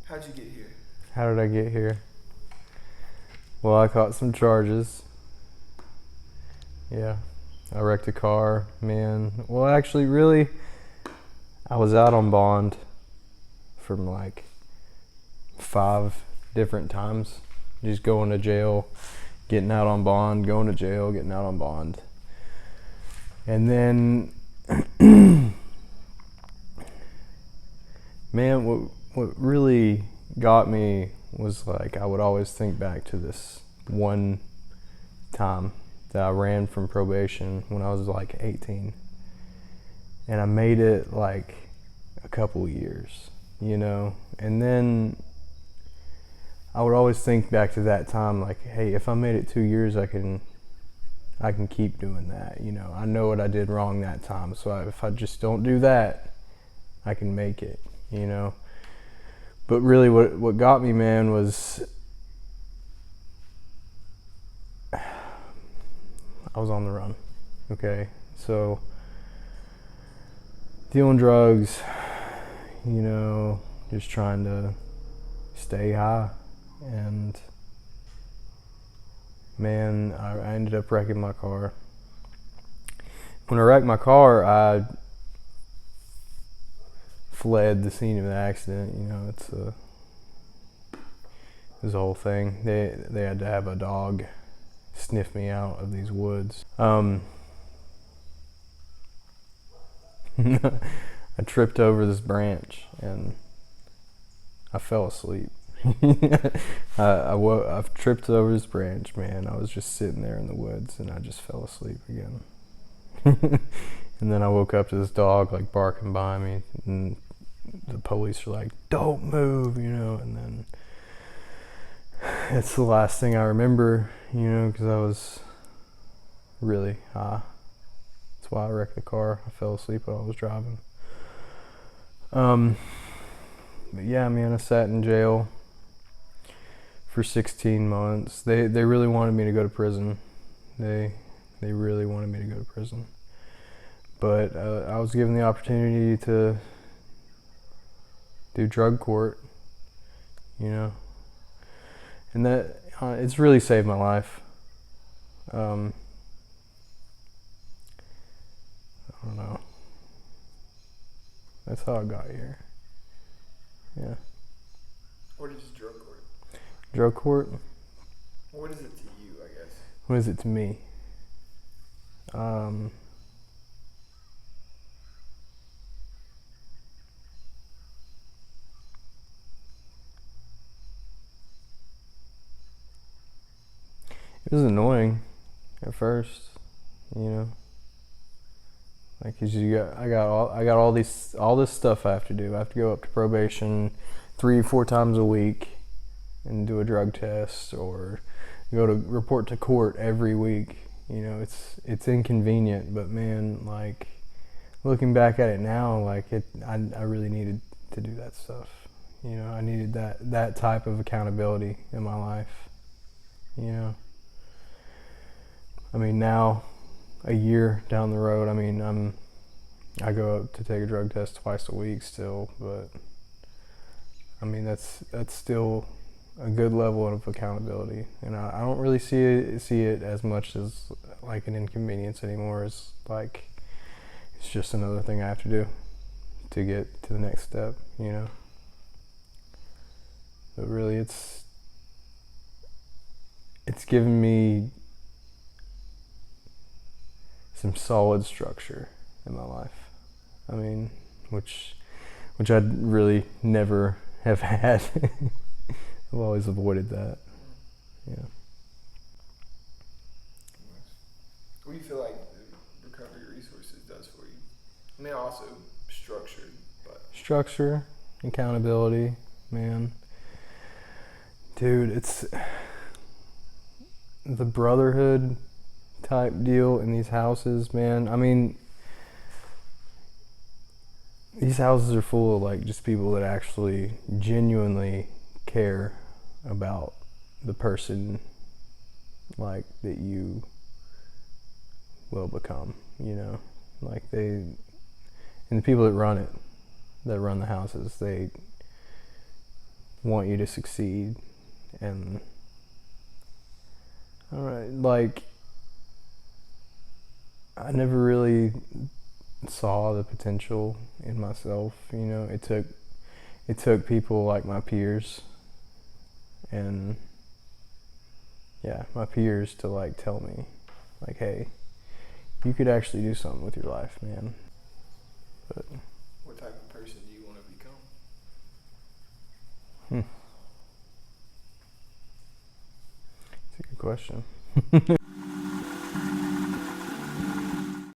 How'd you get here? How did I get here? Well, I caught some charges. Yeah. I wrecked a car, man. Well, actually, really, I was out on bond from like 5 different times. Just going to jail, getting out on bond, going to jail, getting out on bond. And then, man, what really got me was like I would always think back to this one time that I ran from probation when I was like 18. And I made it like a couple years, And then I would always think back to that time like, hey, if I made it 2 years, I can keep doing that, I know what I did wrong that time, so if I just don't do that, I can make it, But really what got me, man, was I was on the run. Okay, so dealing drugs, just trying to stay high. And man, I ended up wrecking my car. When I wrecked my car, I fled the scene of the accident. It was a whole thing. They had to have a dog sniff me out of these woods. I tripped over this branch and I fell asleep. I've tripped over this branch, man. I was just sitting there in the woods and I just fell asleep again. And then I woke up to this dog like barking behind me, and the police are like, "Don't move," and then it's the last thing I remember, because I was really high. That's why I wrecked the car. I fell asleep while I was driving. But yeah, man, I sat in jail for 16 months. They really wanted me to go to prison. They really wanted me to go to prison. But I was given the opportunity to do drug court, and that it's really saved my life. I don't know. That's how I got here. Yeah. What is drug court? Drug court? What is it to you, I guess? What is it to me? It was annoying at first, like, cause I got all this stuff I have to do. I have to go up to probation 3-4 times a week and do a drug test, or go to report to court every week. It's inconvenient, but man, like, looking back at it now, like I really needed to do that stuff. I needed that type of accountability in my life. I mean, now, a year down the road, I mean, I go up to take a drug test twice a week still, but I mean, that's still a good level of accountability, and I don't really see it as much as like an inconvenience anymore. It's like it's just another thing I have to do to get to the next step, But really, it's given me some solid structure in my life. I mean, which I'd really never have had. I've always avoided that. Yeah. What do you feel like the recovery resources does for you? I mean, also structured, but Structure, accountability, man. Dude, it's the brotherhood type deal in these houses, man. I mean, these houses are full of like just people that actually genuinely care about the person like that you will become, like and the people that run the houses, want you to succeed. And all right, like I never really saw the potential in myself. You know, it took people like my peers and my peers to like tell me like, hey, you could actually do something with your life, man. But What type of person do you want to become? It's a good question.